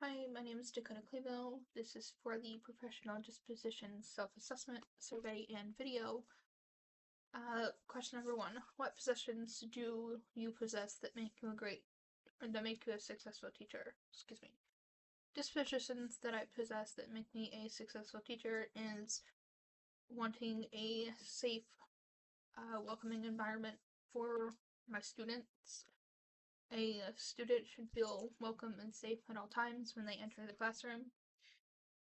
Hi, my name is Dakota Clevo. This is for the Professional Dispositions Self-Assessment Survey and video. Question number 1. What possessions do you possess that make you a successful teacher? Excuse me. Dispositions that I possess that make me a successful teacher is wanting a safe, welcoming environment for my students. A student should feel welcome and safe at all times when they enter the classroom.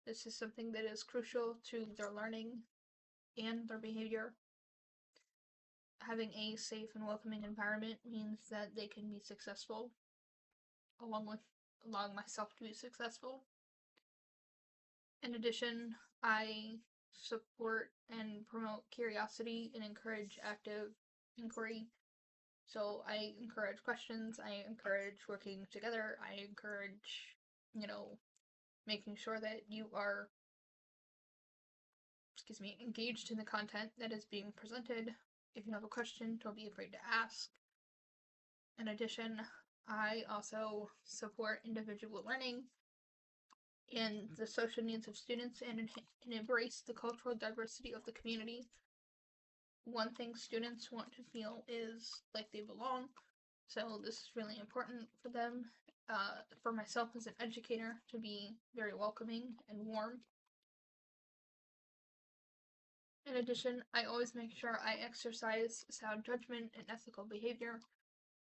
This is something that is crucial to their learning and their behavior. Having a safe and welcoming environment means that they can be successful, allowing myself to be successful. In addition, I support and promote curiosity and encourage active inquiry. So I encourage questions, I encourage working together, I encourage, making sure that you are engaged in the content that is being presented. If you have a question, don't be afraid to ask. In addition, I also support individual learning and the social needs of students and embrace the cultural diversity of the community. One thing students want to feel is like they belong, so this is really important for them. For myself as an educator, to be very welcoming and warm. In addition, I always make sure I exercise sound judgment and ethical behavior.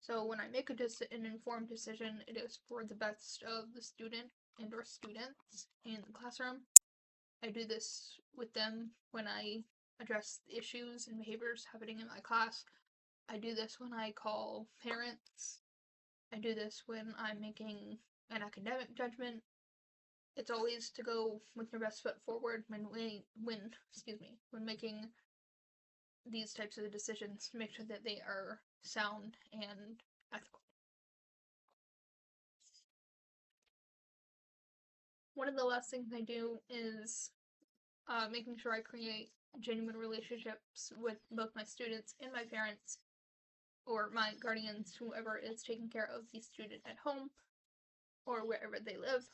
So when I make an informed decision, it is for the best of the student and or students in the classroom. I do this with them when I address the issues and behaviors happening in my class. I do this when I call parents. I do this when I'm making an academic judgment. It's always to go with your best foot forward when making these types of decisions to make sure that they are sound and ethical. One of the last things I do is making sure I create genuine relationships with both my students and my parents, or my guardians, whoever is taking care of the student at home or wherever they live,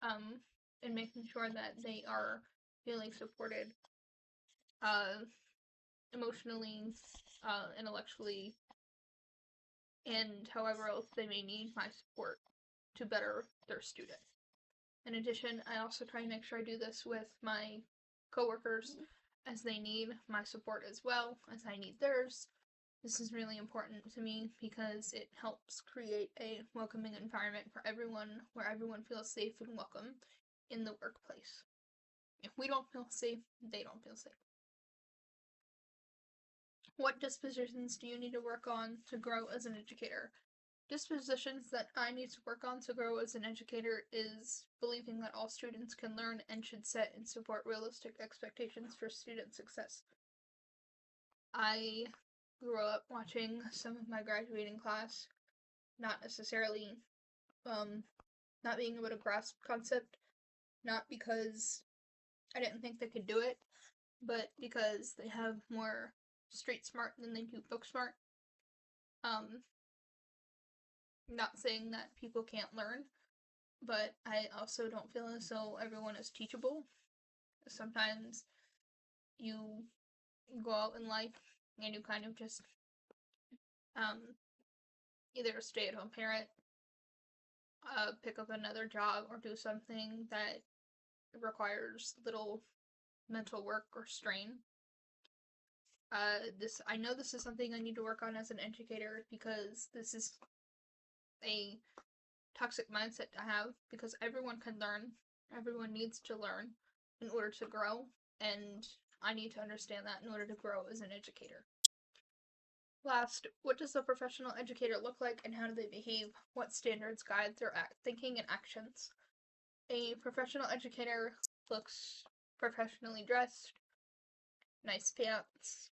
and making sure that they are feeling supported emotionally, intellectually, and however else they may need my support to better their student. In addition, I also try and make sure I do this with my coworkers, as they need my support as well as I need theirs. This is really important to me because it helps create a welcoming environment for everyone, where everyone feels safe and welcome in the workplace. If we don't feel safe, they don't feel safe. What dispositions do you need to work on to grow as an educator? Dispositions that I need to work on to grow as an educator is believing that all students can learn and should set and support realistic expectations for student success. I grew up watching some of my graduating class not necessarily not being able to grasp concept, not because I didn't think they could do it, but because they have more street smart than they do book smart. Not saying that people can't learn, but I also don't feel as though everyone is teachable. Sometimes you go out in life and you kind of just either stay at home parent, pick up another job, or do something that requires little mental work or strain. I know this is something I need to work on as an educator, because this is a toxic mindset to have, because everyone can learn, everyone needs to learn in order to grow, and I need to understand that in order to grow as an educator. Last, what does a professional educator look like and how do they behave? What standards guide their thinking and actions? A professional educator looks professionally dressed, nice pants,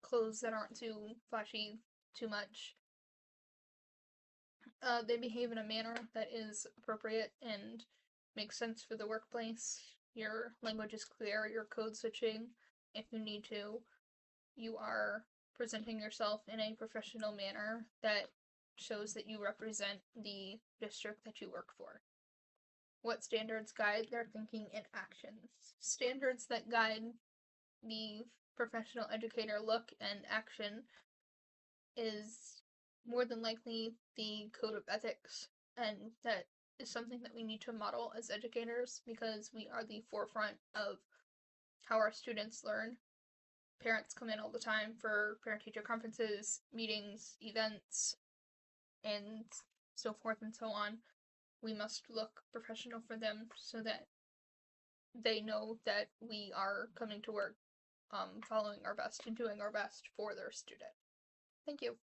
clothes that aren't too flashy, too much. They behave in a manner that is appropriate and makes sense for the workplace. Your language is clear, you're code switching if you need to. You are presenting yourself in a professional manner that shows that you represent the district that you work for. What standards guide their thinking and actions? Standards that guide the professional educator look and action is more than likely the code of ethics, and that is something that we need to model as educators because we are the forefront of how our students learn. Parents come in all the time for parent-teacher conferences, meetings, events, and so forth and so on. We must look professional for them so that they know that we are coming to work, following our best and doing our best for their student. Thank you.